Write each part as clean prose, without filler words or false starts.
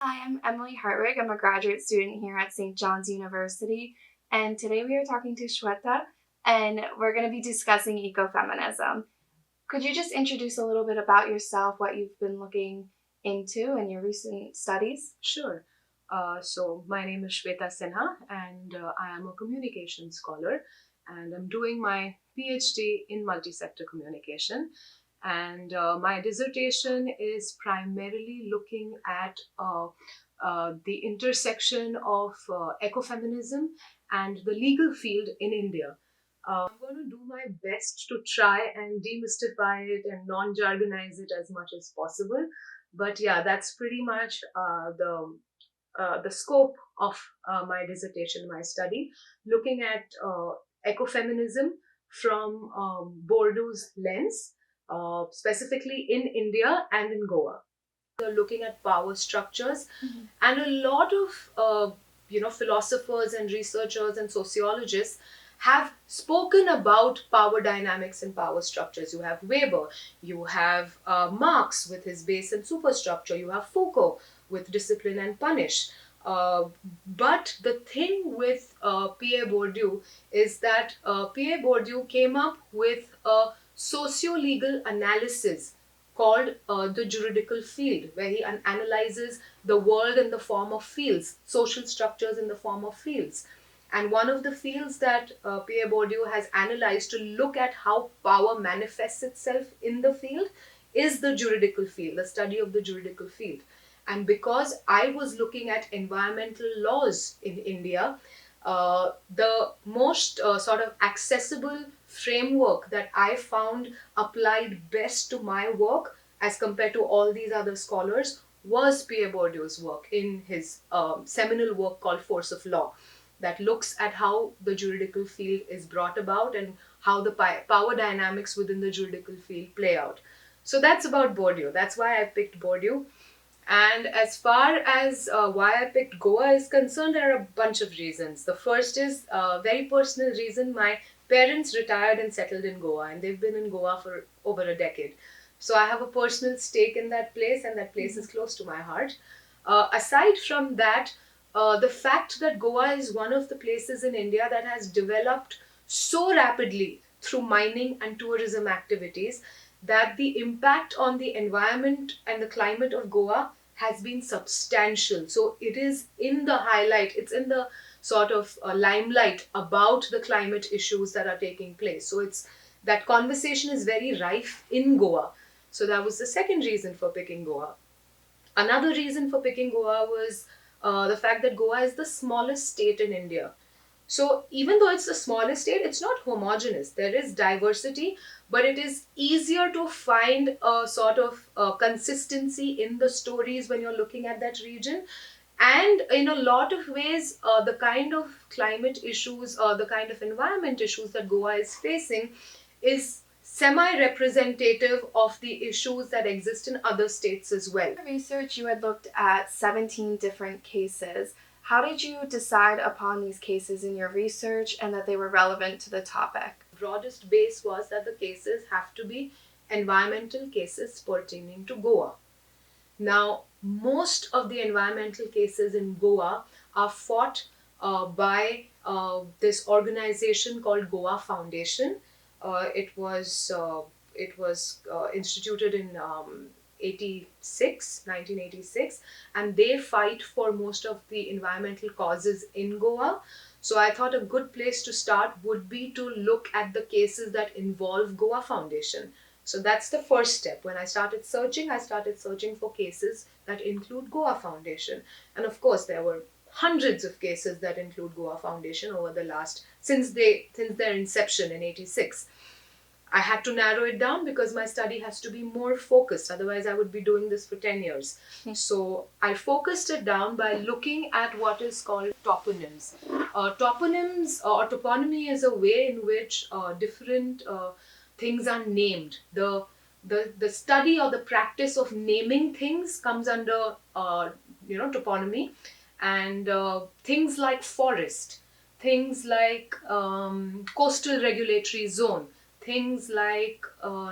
Hi, I'm Emily Hartwig. I'm a graduate student here at St. John's University, and today we are talking to Shweta, and we're going to be discussing ecofeminism. Could you just introduce a little bit about yourself, what you've been looking into in your recent studies? Sure. So my name is Shweta Sinha, and I am a communication scholar, and I'm doing my Ph.D. in multi-sector communication. And my dissertation is primarily looking at the intersection of ecofeminism and the legal field in India. I'm going to do my best to try and demystify it and non-jargonize it as much as possible, but yeah, that's pretty much the scope of my dissertation, my study, looking at ecofeminism from Bourdieu's lens, specifically in India and in Goa. We're looking at power structures, and a lot of philosophers and researchers and sociologists have spoken about power dynamics and power structures. You have Weber, you have Marx with his base and superstructure, you have Foucault with discipline and punish. But the thing with Pierre Bourdieu is that Pierre Bourdieu came up with a socio-legal analysis called the juridical field, where he analyzes the world in the form of fields, social structures in the form of fields. And one of the fields that Pierre Bourdieu has analyzed to look at how power manifests itself in the field is the juridical field, the study of the juridical field. And because I was looking at environmental laws in India, the most sort of accessible framework that I found applied best to my work as compared to all these other scholars was Pierre Bourdieu's work in his seminal work called Force of Law, that looks at how the juridical field is brought about and how the power dynamics within the juridical field play out. So that's about Bourdieu. That's why I picked Bourdieu. And as far as why I picked Goa is concerned, there are a bunch of reasons. The first is a very personal reason. My parents retired and settled in Goa, and they've been in Goa for over a decade. So I have a personal stake in that place, and that place is close to my heart. Aside from that, the fact that Goa is one of the places in India that has developed so rapidly through mining and tourism activities that the impact on the environment and the climate of Goa has been substantial. So it is in the highlight, it's in the sort of limelight about the climate issues that are taking place. So it's that conversation is very rife in Goa. So that was the second reason for picking Goa. Another reason for picking Goa was the fact that Goa is the smallest state in India. So even though it's the smallest state, it's not homogeneous. There is diversity, but it is easier to find a sort of consistency in the stories when you're looking at that region. And in a lot of ways, the kind of climate issues or the kind of environment issues that Goa is facing is semi-representative of the issues that exist in other states as well. In your research, you had looked at 17 different cases. How did you decide upon these cases in your research and that they were relevant to the topic? Broadest base was that the cases have to be environmental cases pertaining to Goa. Now, most of the environmental cases in Goa are fought by this organization called Goa Foundation. It was instituted in 1986, and they fight for most of the environmental causes in Goa. So I thought a good place to start would be to look at the cases that involve Goa Foundation. So that's the first step. When I started searching for cases that include Goa Foundation. And of course, there were hundreds of cases that include Goa Foundation over the last, since their inception in 86. I had to narrow it down because my study has to be more focused. Otherwise, I would be doing this for 10 years. So I focused it down by looking at what is called toponyms. Toponyms or toponymy is a way in which different things are named. The study or the practice of naming things comes under toponymy, and things like forest, things like coastal regulatory zone, things like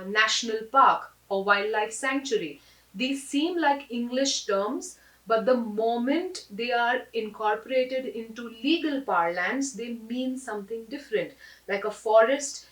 national park or wildlife sanctuary. These seem like English terms, but the moment they are incorporated into legal parlance, they mean something different. Like a forest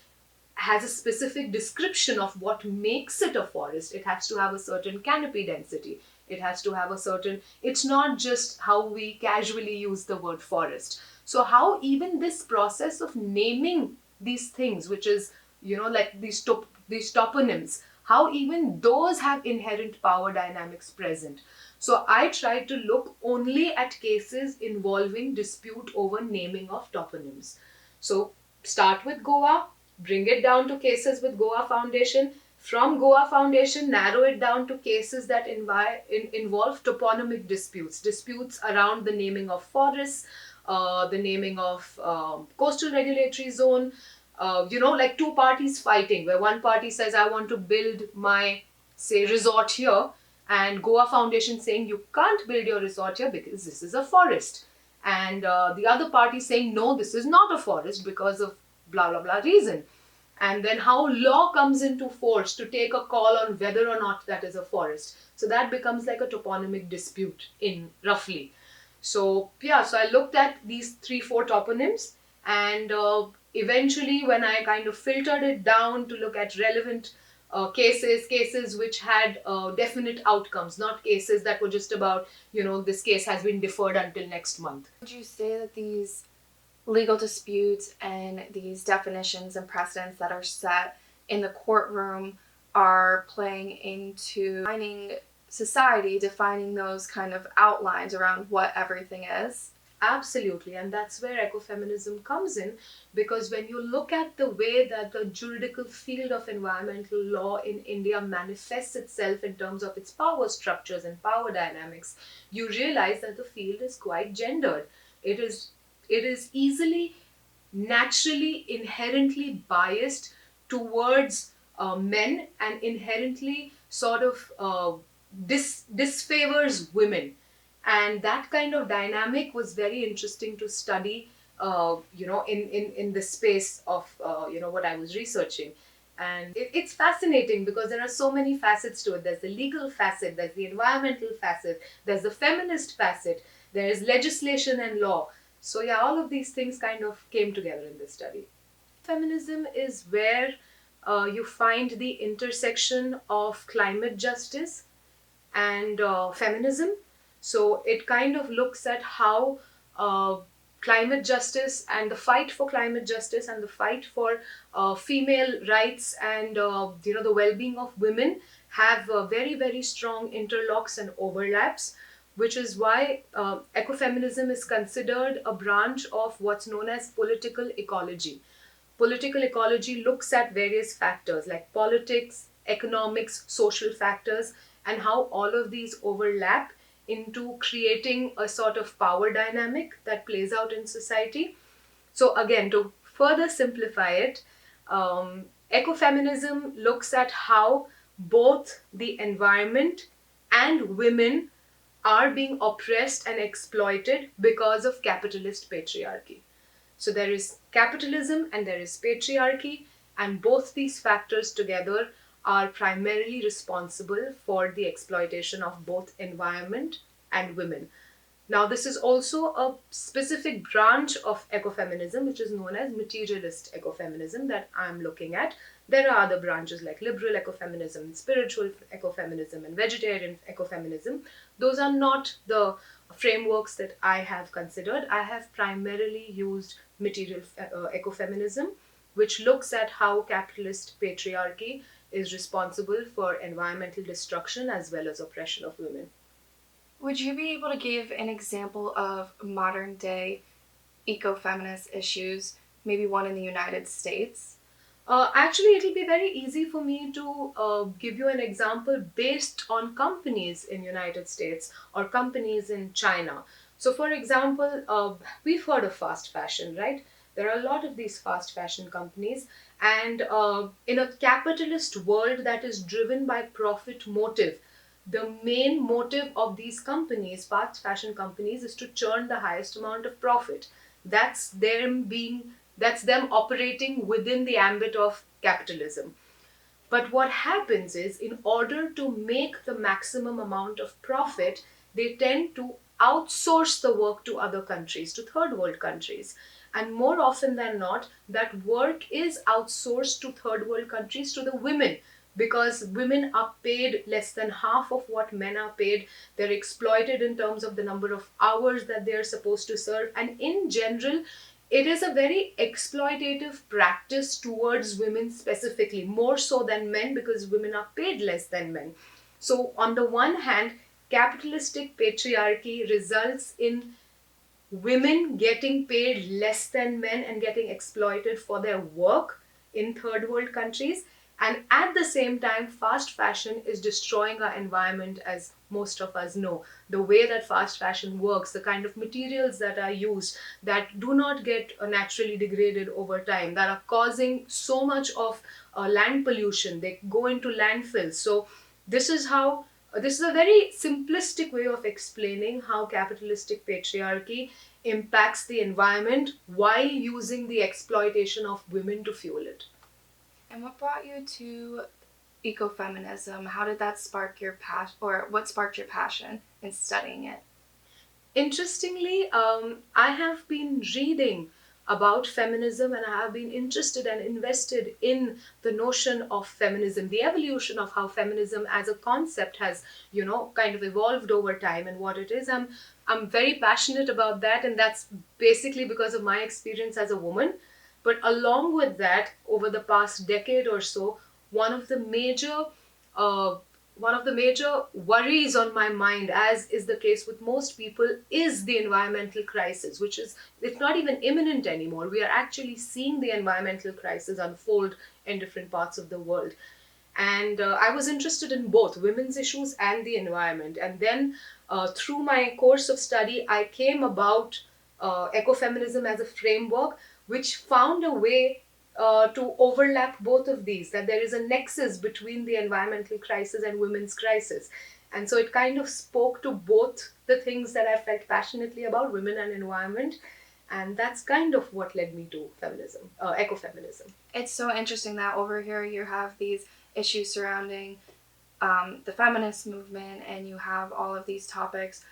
has a specific description of what makes it a forest. It has to have a certain canopy density. It has to have a certain, it's not just how we casually use the word forest. So how even this process of naming these things, which is, like these toponyms, how even those have inherent power dynamics present. So I try to look only at cases involving dispute over naming of toponyms. So start with Goa, bring it down to cases with Goa Foundation. From Goa Foundation, narrow it down to cases that involve toponymic disputes around the naming of forests, the naming of coastal regulatory zone, like two parties fighting, where one party says, I want to build my, say, resort here, and Goa Foundation saying, you can't build your resort here because this is a forest. And the other party saying, no, this is not a forest because of blah, blah, blah reason. And then how law comes into force to take a call on whether or not that is a forest. So that becomes like a toponymic dispute in roughly. So yeah, so I looked at these 3-4 toponyms, and eventually when I kind of filtered it down to look at relevant cases which had definite outcomes, not cases that were just about, this case has been deferred until next month. Would you say that these legal disputes and these definitions and precedents that are set in the courtroom are playing into defining society, defining those kind of outlines around what everything is? Absolutely, and that's where ecofeminism comes in, because when you look at the way that the juridical field of environmental law in India manifests itself in terms of its power structures and power dynamics, you realize that the field is quite gendered. It is easily, naturally, inherently biased towards men, and inherently sort of disfavors women. And that kind of dynamic was very interesting to study, in the space of, what I was researching. And it's fascinating because there are so many facets to it. There's the legal facet, there's the environmental facet, there's the feminist facet, there is legislation and law. So yeah, all of these things kind of came together in this study. Feminism is where you find the intersection of climate justice and feminism. So it kind of looks at how climate justice and the fight for climate justice and the fight for female rights and the well-being of women have very, very strong interlocks and overlaps, which is why ecofeminism is considered a branch of what's known as political ecology. Political ecology looks at various factors like politics, economics, social factors, and how all of these overlap into creating a sort of power dynamic that plays out in society. So, again, to further simplify it, ecofeminism looks at how both the environment and women are being oppressed and exploited because of capitalist patriarchy. So there is capitalism and there is patriarchy, and both these factors together are primarily responsible for the exploitation of both environment and women. Now, this is also a specific branch of ecofeminism which is known as materialist ecofeminism that I'm looking at. There are other branches like liberal ecofeminism, spiritual ecofeminism, and vegetarian ecofeminism. Those are not the frameworks that I have considered. I have primarily used material ecofeminism, which looks at how capitalist patriarchy is responsible for environmental destruction as well as oppression of women. Would you be able to give an example of modern day ecofeminist issues, maybe one in the United States? Actually, it'll be very easy for me to give you an example based on companies in United States or companies in China. So, for example, we've heard of fast fashion, right? There are a lot of these fast fashion companies, and in a capitalist world that is driven by profit motive, the main motive of these companies, fast fashion companies, is to churn the highest amount of profit. That's them operating within the ambit of capitalism. But what happens is, in order to make the maximum amount of profit, they tend to outsource the work to other countries, to third world countries. And more often than not, that work is outsourced to third world countries, to the women, because women are paid less than half of what men are paid. They're exploited in terms of the number of hours that they are supposed to serve. And in general, it is a very exploitative practice towards women specifically, more so than men, because women are paid less than men. So, on the one hand, capitalistic patriarchy results in women getting paid less than men and getting exploited for their work in third world countries. And at the same time, fast fashion is destroying our environment, as most of us know. The way that fast fashion works, the kind of materials that are used that do not get naturally degraded over time, that are causing so much of land pollution, they go into landfills. So, this is how this is a very simplistic way of explaining how capitalistic patriarchy impacts the environment while using the exploitation of women to fuel it. And what brought you to ecofeminism? How did that spark your passion, or what sparked your passion in studying it? Interestingly, I have been reading about feminism, and I have been interested and invested in the notion of feminism, the evolution of how feminism as a concept has, kind of evolved over time and what it is. I'm very passionate about that, and that's basically because of my experience as a woman. But along with that, over the past decade or so, one of the major uh, one of the major worries on my mind, as is the case with most people, is the environmental crisis, which is, it's not even imminent anymore. We are actually seeing the environmental crisis unfold in different parts of the world. And I was interested in both women's issues and the environment. And then through my course of study, I came about ecofeminism as a framework, which found a way to overlap both of these, that there is a nexus between the environmental crisis and women's crisis. And so it kind of spoke to both the things that I felt passionately about, women and environment. And that's kind of what led me to feminism, ecofeminism. It's so interesting that over here you have these issues surrounding the feminist movement, and you have all of these topics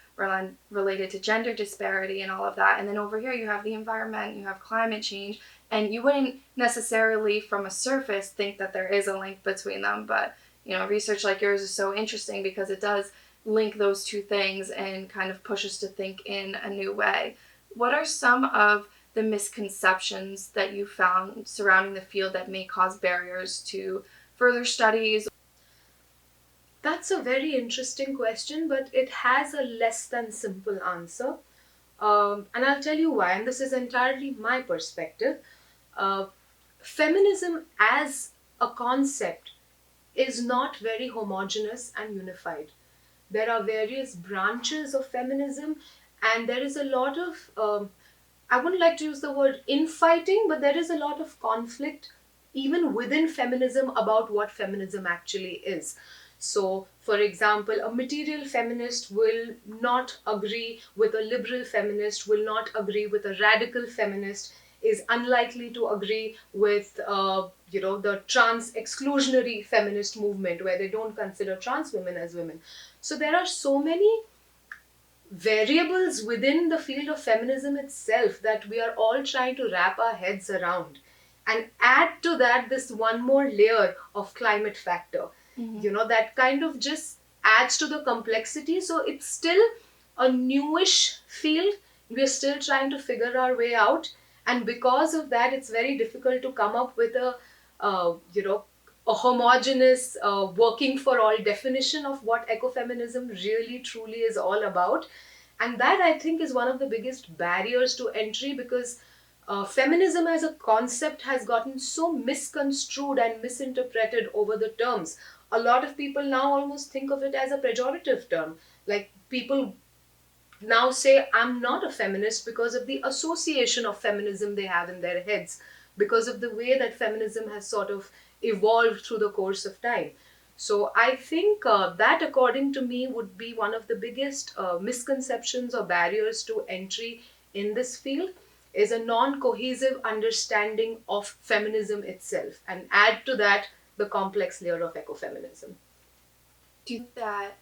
related to gender disparity and all of that. And then over here you have the environment, you have climate change, and you wouldn't necessarily from a surface think that there is a link between them. But, research like yours is so interesting because it does link those two things and kind of push us to think in a new way. What are some of the misconceptions that you found surrounding the field that may cause barriers to further studies? That's a very interesting question, but it has a less than simple answer. And I'll tell you why, and this is entirely my perspective. Uh, Feminism as a concept is not very homogeneous and unified. There are various branches of feminism, and there is a lot of, I wouldn't like to use the word infighting, but there is a lot of conflict even within feminism about what feminism actually is. So, for example, a material feminist will not agree with a liberal feminist, will not agree with a radical feminist, is unlikely to agree with, the trans exclusionary feminist movement where they don't consider trans women as women. So there are so many variables within the field of feminism itself that we are all trying to wrap our heads around. And add to that this one more layer of climate factor, that kind of just adds to the complexity. So it's still a newish field. We're still trying to figure our way out. And because of that, it's very difficult to come up with a homogeneous, working for all definition of what ecofeminism really truly is all about. And that, I think, is one of the biggest barriers to entry, because feminism as a concept has gotten so misconstrued and misinterpreted over the terms. A lot of people now almost think of it as a pejorative term. Like, people now say, I'm not a feminist, because of the association of feminism they have in their heads, because of the way that feminism has sort of evolved through the course of time. So I think that, according to me, would be one of the biggest misconceptions or barriers to entry in this field, is a non-cohesive understanding of feminism itself, and add to that the complex layer of ecofeminism. Do you think that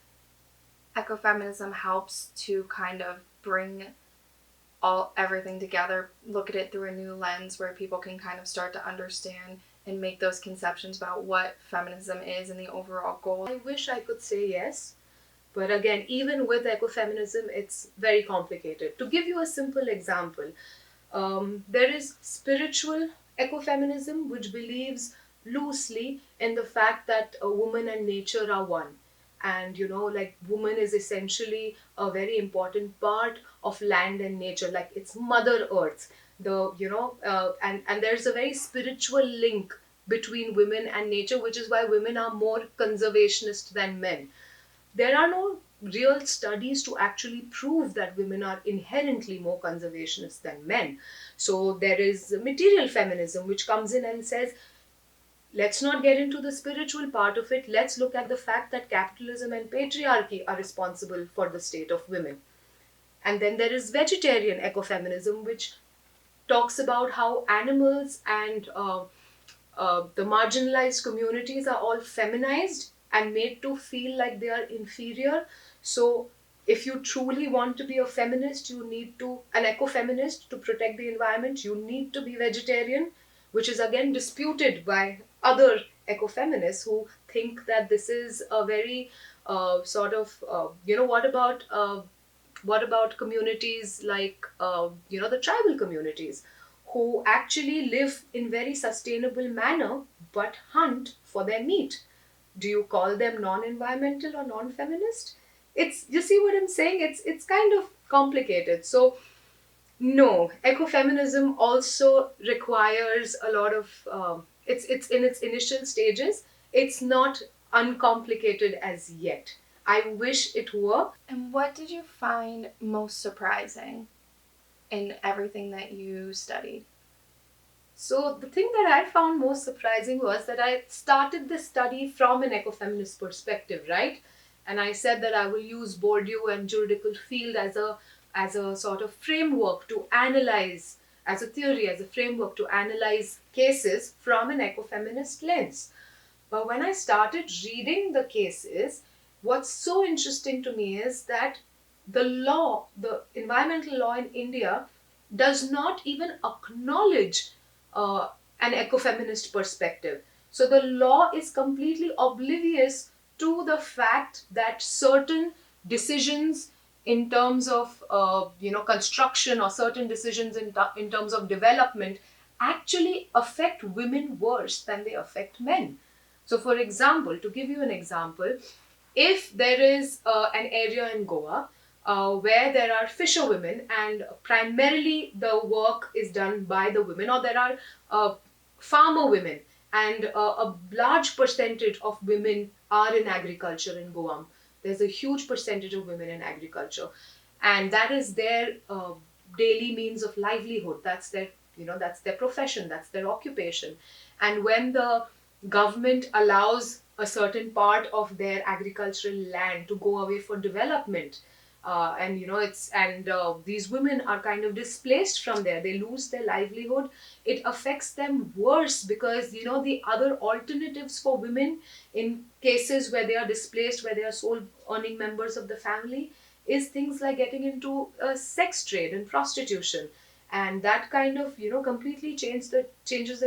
ecofeminism helps to kind of bring everything together, look at it through a new lens where people can kind of start to understand and make those conceptions about what feminism is and the overall goal. I wish I could say yes, but again, even with ecofeminism, it's very complicated. To give you a simple example, there is spiritual ecofeminism, which believes loosely in the fact that a woman and nature are one. And like woman is essentially a very important part of land and nature, like it's Mother Earth. And there's a very spiritual link between women and nature, which is why women are more conservationist than men. There are no real studies to actually prove that women are inherently more conservationist than men. So there is material feminism, which comes in and says, let's not get into the spiritual part of it. Let's look at the fact that capitalism and patriarchy are responsible for the state of women. And then there is vegetarian ecofeminism, which talks about how animals and the marginalized communities are all feminized and made to feel like they are inferior. So, if you truly want to be a feminist, an eco-feminist, to protect the environment, you need to be vegetarian, which is again disputed by other eco-feminists who think that this is a very what about communities like the tribal communities who actually live in very sustainable manner but hunt for their meat? Do you call them non-environmental or non-feminist? It's, you see what I'm saying? It's kind of complicated. So no, ecofeminism also requires a lot of it's in its initial stages. It's not uncomplicated as yet. I wish it were. And what did you find most surprising in everything that you studied? So the thing that I found most surprising was that I started this study from an ecofeminist perspective, right? And I said that I will use Bourdieu and juridical field as a sort of framework to analyze, as a theory, as a framework to analyze cases from an ecofeminist lens. But when I started reading the cases, what's so interesting to me is that the environmental law in India, does not even acknowledge uh, an ecofeminist perspective. So the law is completely oblivious to the fact that certain decisions in terms of construction, or certain decisions in terms of development, actually affect women worse than they affect men. So, for example, to give you an example, if there is an area in Goa where there are fisherwomen and primarily the work is done by the women, or there are farmer women, and a large percentage of women are in agriculture in Goa. There's a huge percentage of women in agriculture, and that is their daily means of livelihood. That's their profession, that's their occupation. And when the government allows a certain part of their agricultural land to go away for development, and these women are kind of displaced from there, they lose their livelihood. It affects them worse because the other alternatives for women in cases where they are displaced, where they are sole earning members of the family, is things like getting into a sex trade and prostitution, and that kind of completely changes the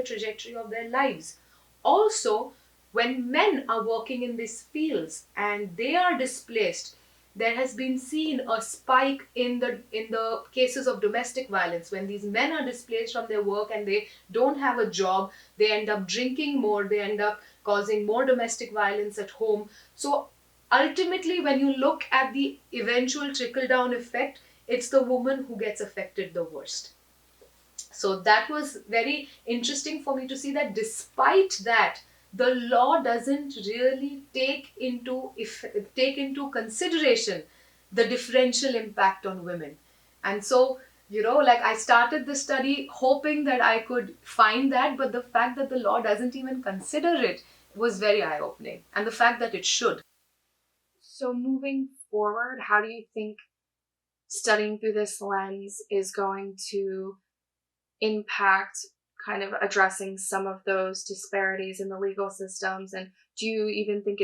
trajectory of their lives. Also, when men are working in these fields and they are displaced, there has been seen a spike in the cases of domestic violence. When these men are displaced from their work and they don't have a job, they end up drinking more, they end up causing more domestic violence at home. So ultimately, when you look at the eventual trickle down effect, it's the woman who gets affected the worst. So that was very interesting for me to see that despite that, the law doesn't really take into consideration the differential impact on women. And so, like I started the study hoping that I could find that, but the fact that the law doesn't even consider it was very eye opening. And the fact that it should. So, moving forward, how do you think studying through this lens is going to impact kind of addressing some of those disparities in the legal systems? And do you even think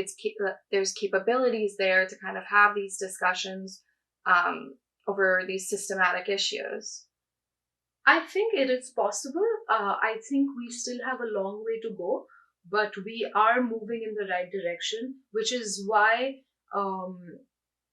there's capabilities there to kind of have these discussions um, over these systematic issues? I think it is possible. I think we still have a long way to go, but we are moving in the right direction, which is why um,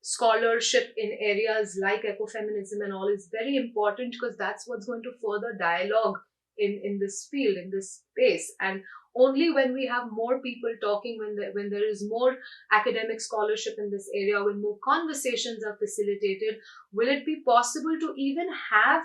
scholarship in areas like ecofeminism and all is very important, because that's what's going to further dialogue in this field, in this space. And only when we have more people talking, when there is more academic scholarship in this area, when more conversations are facilitated, will it be possible to even have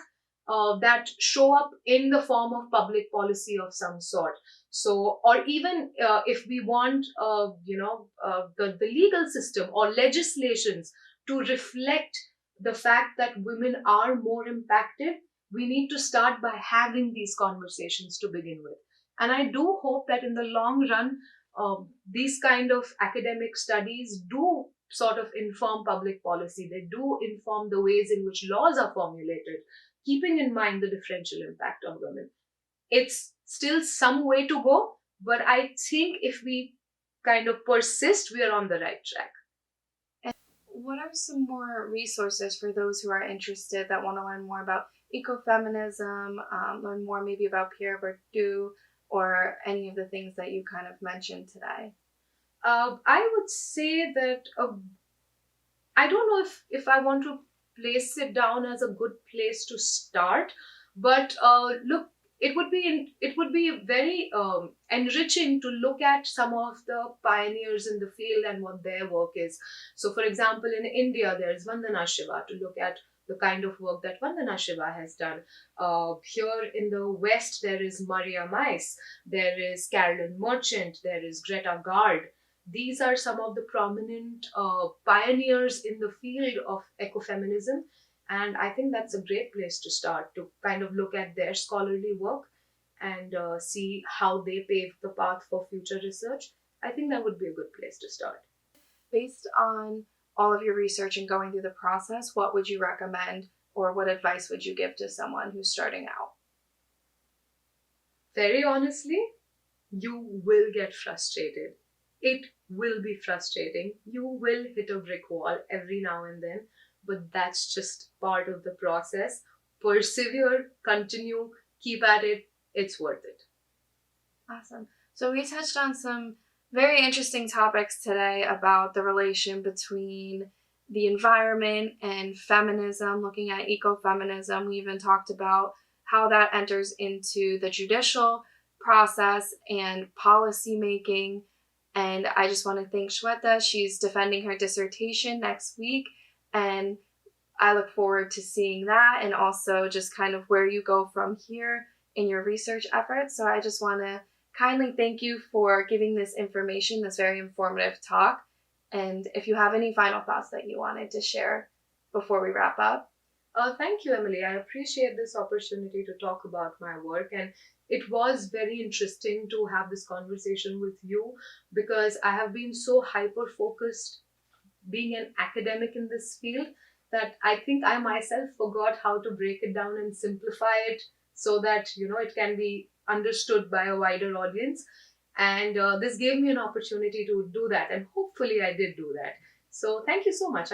that show up in the form of public policy of some sort. So, or even if we want, the legal system or legislations to reflect the fact that women are more impacted, we need to start by having these conversations to begin with. And I do hope that in the long run, these kind of academic studies do sort of inform public policy. They do inform the ways in which laws are formulated, keeping in mind the differential impact on women. It's still some way to go, but I think if we kind of persist, we are on the right track. And what are some more resources for those who are interested that want to learn more about ecofeminism, learn more maybe about Pierre Bourdieu, or any of the things that you kind of mentioned today? I would say that I don't know if I want to place it down as a good place to start, but look, it would be very enriching to look at some of the pioneers in the field and what their work is. So, for example, in India, there is Vandana Shiva, to look at the kind of work that Vandana Shiva has done. Here in the West, there is Maria Mais, there is Carolyn Merchant, there is Greta Gard. These are some of the prominent pioneers in the field of ecofeminism. And I think that's a great place to start, to kind of look at their scholarly work and see how they paved the path for future research. I think that would be a good place to start. Based on all of your research and going through the process, what would you recommend or what advice would you give to someone who's starting out? Very honestly, you will get frustrated. It will be frustrating. You will hit a brick wall every now and then, but that's just part of the process. Persevere, continue, keep at it. It's worth it. Awesome. So we touched on some very interesting topics today about the relation between the environment and feminism, looking at ecofeminism. We even talked about how that enters into the judicial process and policy making. And I just want to thank Shweta. She's defending her dissertation next week. And I look forward to seeing that and also just kind of where you go from here in your research efforts. So I just want to kindly thank you for giving this information, this very informative talk. And if you have any final thoughts that you wanted to share before we wrap up. Thank you, Emily. I appreciate this opportunity to talk about my work. And it was very interesting to have this conversation with you, because I have been so hyper focused being an academic in this field that I think I myself forgot how to break it down and simplify it so that it can be understood by a wider audience. And this gave me an opportunity to do that, and hopefully I did do that. So thank you so much.